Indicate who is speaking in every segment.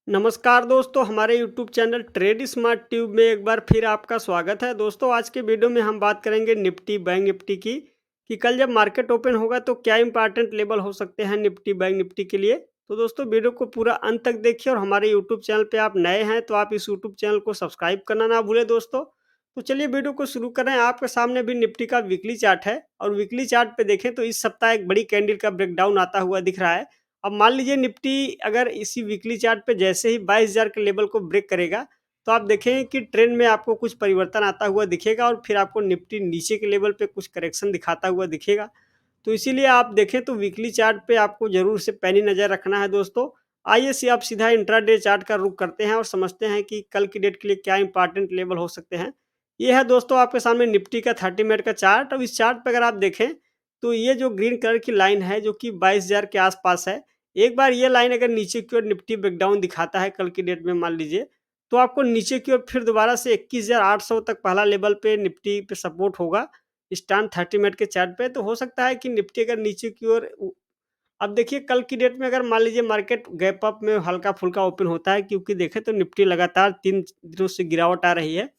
Speaker 1: नमस्कार दोस्तों, हमारे YouTube channel trade smart tube में एक बार फिर आपका स्वागत है। दोस्तों, आज के वीडियो में हम बात करेंगे निफ्टी बैंक निफ्टी की कि कल जब मार्केट ओपन होगा तो क्या इंपॉर्टेंट लेवल हो सकते हैं निफ्टी बैंक निफ्टी के लिए। तो दोस्तों, वीडियो को पूरा अंत तक देखिए और हमारे यूट्यूब चैनल पे आप नए हैं तो आप इस यूट्यूब चैनल को सब्सक्राइब करना ना भूलें दोस्तों। तो चलिए वीडियो को शुरू करें। आपके सामने भी निफ्टी का वीकली चार्ट है और वीकली चार्ट पे देखें तो इस सप्ताह एक बड़ी कैंडल का ब्रेकडाउन आता हुआ दिख रहा है। अब मान लीजिए निफ्टी अगर इसी वीकली चार्ट पे जैसे ही 22,000 के लेवल को ब्रेक करेगा, तो आप देखें कि ट्रेंड में आपको कुछ परिवर्तन आता हुआ दिखेगा और फिर आपको निफ्टी नीचे के लेवल पे कुछ करेक्शन दिखाता हुआ दिखेगा। तो इसीलिए आप देखें तो वीकली चार्ट पे आपको ज़रूर से पैनी नज़र रखना है दोस्तों। आइए से आप सीधा इंट्राडे चार्ट का रुख करते हैं और समझते हैं कि कल की डेट के लिए क्या इंपॉर्टेंट लेवल हो सकते हैं। ये है दोस्तों आपके सामने निफ्टी का 30 मिनट का चार्ट। अब इस चार्ट पे अगर आप देखें, तो ये जो ग्रीन कलर की लाइन है जो कि 22,000 के आस-पास है। एक बार ये लाइन अगर नीचे की ओर निफ्टी ब्रेकडाउन दिखाता है कल की डेट में मान लीजिए, तो आपको नीचे की ओर फिर दोबारा से 21,800 तक पहला लेवल पे निफ्टी पे सपोर्ट होगा, स्टैंड 30 मिनट के चार्ट पे। तो हो सकता है कि निफ्टी अगर नीचे की ओर अब देखिए कल की डेट में अगर मान लीजिए मार्केट गैप अप में हल्का-फुल्का ओपन होता है, क्योंकि देखें तो निफ्टी लगातार 3 दिनों से गिरावट आ रही है।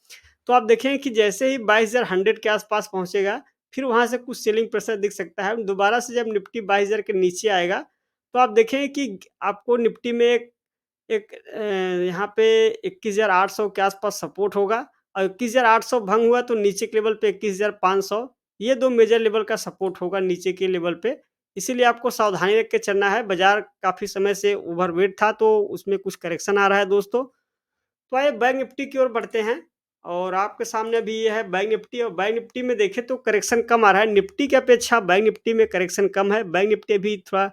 Speaker 1: तो आप देखें कि जैसे ही 22,100 के आस-पास पहुँचेगा, फिर वहाँ से कुछ सेलिंग प्रेशर दिख सकता है। दोबारा से जब निफ्टी 22,000 के नीचे आएगा, तो आप देखें कि आपको निफ्टी में एक एक यहाँ पे 21,800 के आसपास सपोर्ट होगा और 21,800 भंग हुआ तो नीचे के लेवल पे 21,500, ये 2 मेजर लेवल का सपोर्ट होगा नीचे के लेवल पे। इसीलिए आपको सावधानी रख के चलना है। बाज़ार काफ़ी समय से ओवरवेट था तो उसमें कुछ करेक्शन आ रहा है दोस्तों। तो आइए बैंक निफ्टी की ओर बढ़ते हैं और आपके सामने भी ये है बैंक निफ्टी और बैंक निफ्टी में देखें तो करेक्शन कम आ रहा है। निफ्टी की अपेक्षा बैंक निफ्टी में करेक्शन कम है। बैंक निफ्टी भी थोड़ा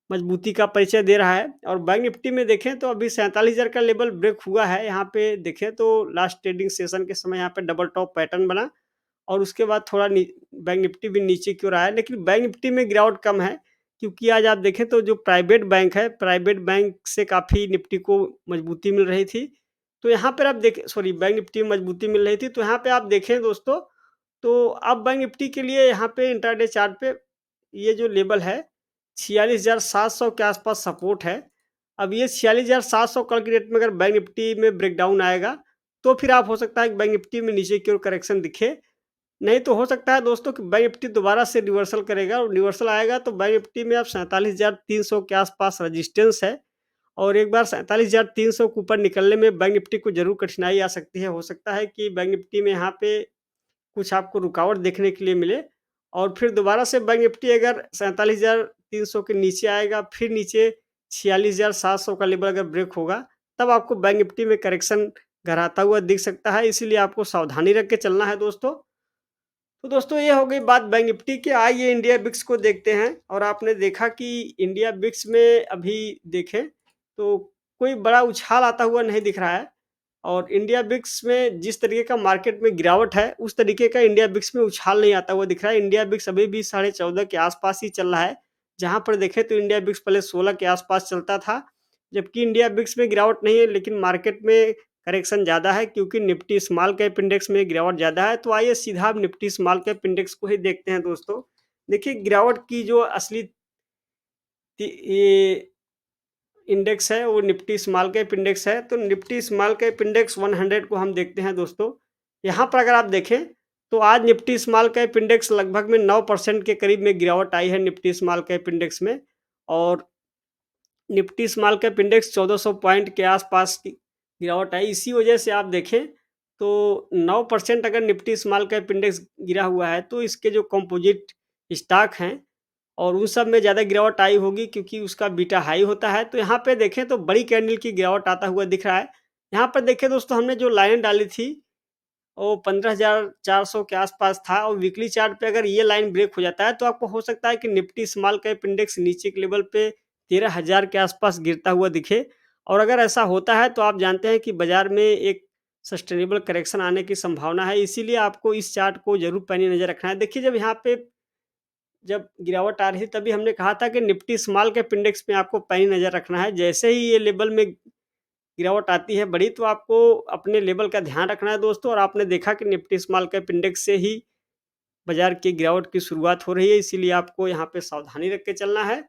Speaker 1: मजबूती का परिचय दे रहा है और बैंक निफ्टी में देखें तो अभी 47,000 का लेवल ब्रेक हुआ है। यहाँ पे देखें तो लास्ट ट्रेडिंग सेशन के समय यहाँ पे डबल टॉप पैटर्न बना और उसके बाद थोड़ा बैंक निफ्टी भी नीचे की ओर आया, लेकिन बैंक निफ्टी में गिरावट कम है, क्योंकि आज आप देखें तो जो प्राइवेट बैंक है, प्राइवेट बैंक से काफ़ी निफ्टी को मजबूती मिल रही थी। तो यहाँ पर आप देखें, सॉरी, बैंक निफ्टी में मजबूती मिल रही थी, तो यहाँ पे आप देखें दोस्तों, तो अब बैंक निफ्टी के लिए यहाँ पे इंट्राडे चार्ट पे ये जो लेवल है 46,700 के आसपास सपोर्ट है। अब ये 46,700 कल की डेट में अगर बैंक निफ्टी में ब्रेकडाउन आएगा, तो फिर आप हो सकता है कि बैंक निफ्टी में नीचे की ओर करेक्शन दिखे। नहीं तो हो सकता है दोस्तों कि बैंक निफ्टी दोबारा से रिवर्सल करेगा और रिवर्सल आएगा तो बैंक निफ्टी में अब 47,300 के आसपास रेजिस्टेंस है और एक बार 47,300 के ऊपर निकलने में बैंक निफ्टी को ज़रूर कठिनाई आ सकती है। हो सकता है कि बैंक निफ्टी में यहाँ पे कुछ आपको रुकावट देखने के लिए मिले और फिर दोबारा से बैंक निफ्टी अगर 47,300 के नीचे आएगा, फिर नीचे 46,700 का लेवल अगर ब्रेक होगा, तब आपको बैंक निफ्टी में करेक्शन गहराता हुआ दिख सकता है। इसीलिए आपको सावधानी रख के चलना है दोस्तों। तो दोस्तों, ये हो गई बात बैंक निफ्टी की। आइए इंडिया बिक्स को देखते हैं और आपने देखा कि इंडिया बिक्स में अभी देखें तो कोई बड़ा उछाल आता हुआ नहीं दिख रहा है और इंडिया बिक्स में जिस तरीके का मार्केट में गिरावट है, उस तरीके का इंडिया बिक्स में उछाल नहीं आता हुआ दिख रहा है। इंडिया बिक्स अभी भी 14.5 के आसपास ही चल रहा है। जहाँ पर देखें तो इंडिया बिक्स पहले 16 के आसपास चलता था, जबकि इंडिया बिक्स में गिरावट नहीं है, लेकिन मार्केट में करेक्शन ज़्यादा है क्योंकि निफ्टी स्मॉल कैप इंडेक्स में गिरावट ज़्यादा है। तो आइए सीधा अब निफ्टी स्मॉल कैप इंडेक्स को ही देखते हैं दोस्तों। देखिए गिरावट की जो असली ये इंडेक्स है वो निफ्टी स्मॉल कैप इंडेक्स है। तो निफ्टी स्मॉल कैप इंडेक्स 100 को हम देखते हैं दोस्तों। यहाँ पर अगर आप देखें तो आज निफ्टी स्मॉल कैप इंडेक्स लगभग में 9% के करीब में गिरावट आई है निफ्टी स्मॉल कैप इंडेक्स में और Nifty small cap index 1400 point के आसपास की गिरावट आई। इसी वजह से आप देखें तो 9% अगर निफ्टी स्मॉल कैप इंडेक्स गिरा हुआ है तो इसके जो कंपोजिट स्टॉक हैं और उन सब में ज़्यादा गिरावट आई होगी क्योंकि उसका बीटा हाई होता है। तो यहाँ पे देखें तो बड़ी कैंडल की गिरावट आता हुआ दिख रहा है। यहाँ पर देखें दोस्तों, हमने जो लाइन डाली थी वो 15,400 के आसपास था और वीकली चार्ट पे अगर ये लाइन ब्रेक हो जाता है तो आपको हो सकता है कि निफ्टी स्मॉल कैप इंडेक्स नीचे के लेवल पे 13,000 के आसपास गिरता हुआ दिखे और अगर ऐसा होता है तो आप जानते हैं कि बाजार में एक सस्टेनेबल करेक्शन आने की संभावना है। इसीलिए आपको इस चार्ट को जरूर पैनी नजर रखना है। देखिए जब गिरावट आ रही थी तभी हमने कहा था कि निफ्टी स्मॉल कैप इंडेक्स में आपको पैनी नजर रखना है। जैसे ही ये लेवल में गिरावट आती है बड़ी, तो आपको अपने लेवल का ध्यान रखना है दोस्तों। और आपने देखा कि निफ्टी स्मॉल कैप इंडेक्स से ही बाजार की गिरावट की शुरुआत हो रही है, इसीलिए आपको यहाँ पे सावधानी रख के चलना है।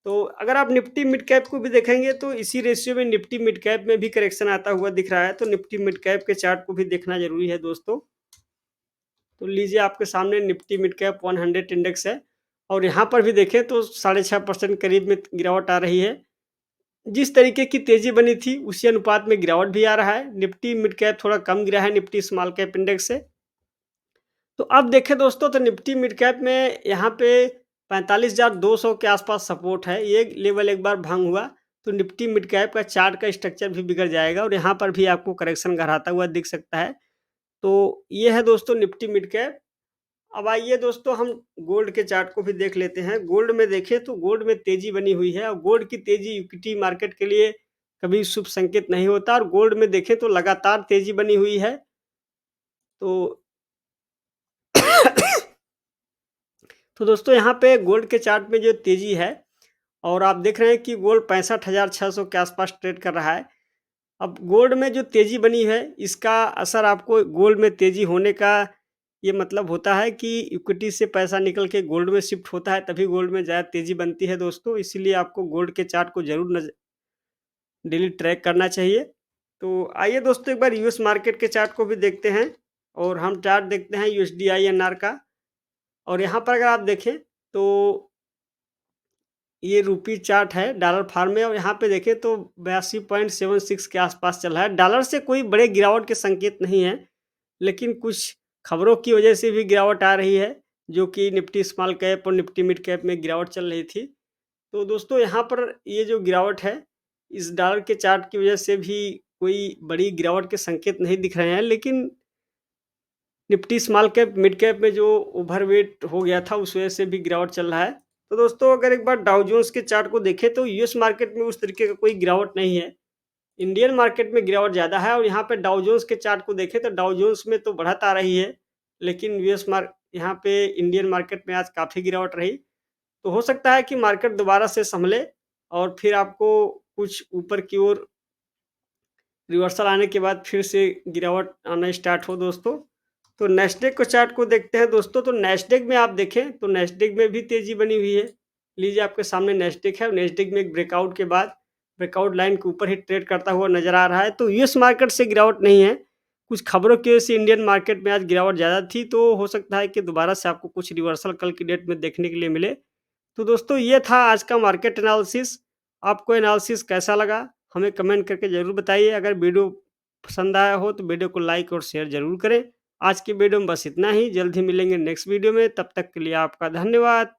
Speaker 1: तो अगर आप निफ्टी मिड कैप को भी देखेंगे तो इसी रेशियो में निफ्टी मिड कैप में भी करेक्शन आता हुआ दिख रहा है, तो निफ्टी मिड कैप के चार्ट को भी देखना ज़रूरी है दोस्तों। तो लीजिए आपके सामने निफ्टी मिड कैप 100 इंडेक्स है और यहाँ पर भी देखें तो 6.5% करीब में गिरावट आ रही है। जिस तरीके की तेज़ी बनी थी उसी अनुपात में गिरावट भी आ रहा है। निफ्टी मिड कैप थोड़ा कम गिरा है निफ्टी स्मॉल कैप इंडेक्स से। तो अब देखें दोस्तों तो निफ्टी मिड कैप में यहाँ पे 45,200 के आसपास सपोर्ट है। ये लेवल एक बार भंग हुआ तो निफ्टी मिड कैप का चार्ट का स्ट्रक्चर भी बिगड़ जाएगा और यहाँ पर भी आपको करेक्शन गहराता हुआ दिख सकता है। तो ये है दोस्तों निफ्टी मिड कैप। अब आइए दोस्तों हम गोल्ड के चार्ट को भी देख लेते हैं। गोल्ड में देखें तो गोल्ड में तेज़ी बनी हुई है और गोल्ड की तेज़ी इक्विटी मार्केट के लिए कभी शुभ संकेत नहीं होता और गोल्ड में देखें तो लगातार तेज़ी बनी हुई है। तो तो दोस्तों यहाँ पे गोल्ड के चार्ट में जो तेज़ी है और आप देख रहे हैं कि गोल्ड 65,600 के आसपास ट्रेड कर रहा है। अब गोल्ड में जो तेज़ी बनी है इसका असर आपको गोल्ड में तेज़ी होने का ये मतलब होता है कि इक्विटी से पैसा निकल के गोल्ड में शिफ्ट होता है, तभी गोल्ड में ज़्यादा तेज़ी बनती है दोस्तों। इसीलिए आपको गोल्ड के चार्ट को ज़रूर डेली ट्रैक करना चाहिए। तो आइए दोस्तों एक बार यूएस मार्केट के चार्ट को भी देखते हैं और हम चार्ट देखते हैं यूएसडी आईएनआर का। और यहाँ पर अगर आप देखें तो ये रूपी चार्ट है डॉलर फार्म में और यहाँ पे देखें तो 82.76 के आसपास चल रहा है। डॉलर से कोई बड़े गिरावट के संकेत नहीं है, लेकिन कुछ खबरों की वजह से भी गिरावट आ रही है, जो कि निफ्टी स्मॉल कैप और निफ्टी मिड कैप में गिरावट चल रही थी। तो दोस्तों यहाँ पर ये जो गिरावट है, इस डॉलर के चार्ट की वजह से भी कोई बड़ी गिरावट के संकेत नहीं दिख रहे हैं, लेकिन Nifty small cap, mid cap में जो ओवरवेट हो गया था, उस वजह से भी गिरावट चल रहा है। तो दोस्तों अगर एक बार डाउ जोन्स के चार्ट को देखें तो यूएस मार्केट में उस तरीके का कोई गिरावट नहीं है। इंडियन मार्केट में गिरावट ज़्यादा है और यहाँ पे डाउ जोन्स के चार्ट को देखें तो डाउ जोन्स में तो बढ़त आ रही है, लेकिन यहाँ पे इंडियन मार्केट में आज काफ़ी गिरावट रही। तो हो सकता है कि मार्केट दोबारा से संभले और फिर आपको कुछ ऊपर की ओर रिवर्सल आने के बाद फिर से गिरावट आना स्टार्ट हो दोस्तों। तो नैस्डैक के चार्ट को देखते हैं दोस्तों, तो नैस्डैक में आप देखें तो नैस्डैक में भी तेज़ी बनी हुई है। लीजिए आपके सामने नैस्डैक है और नैस्डैक में एक ब्रेकआउट के बाद ब्रेकआउट लाइन के ऊपर ही ट्रेड करता हुआ नज़र आ रहा है। तो यूएस मार्केट से गिरावट नहीं है, कुछ खबरों की वजह से इंडियन मार्केट में आज गिरावट ज़्यादा थी, तो हो सकता है कि दोबारा से आपको कुछ रिवर्सल कल की डेट में देखने के लिए मिले। तो दोस्तों ये था आज का मार्केट एनालिसिस। आपको एनालिसिस कैसा लगा हमें कमेंट करके ज़रूर बताइए। अगर वीडियो पसंद आया हो तो वीडियो को लाइक और शेयर ज़रूर करें। आज की वीडियो में बस इतना ही। जल्द ही मिलेंगे नेक्स्ट वीडियो में, तब तक के लिए आपका धन्यवाद।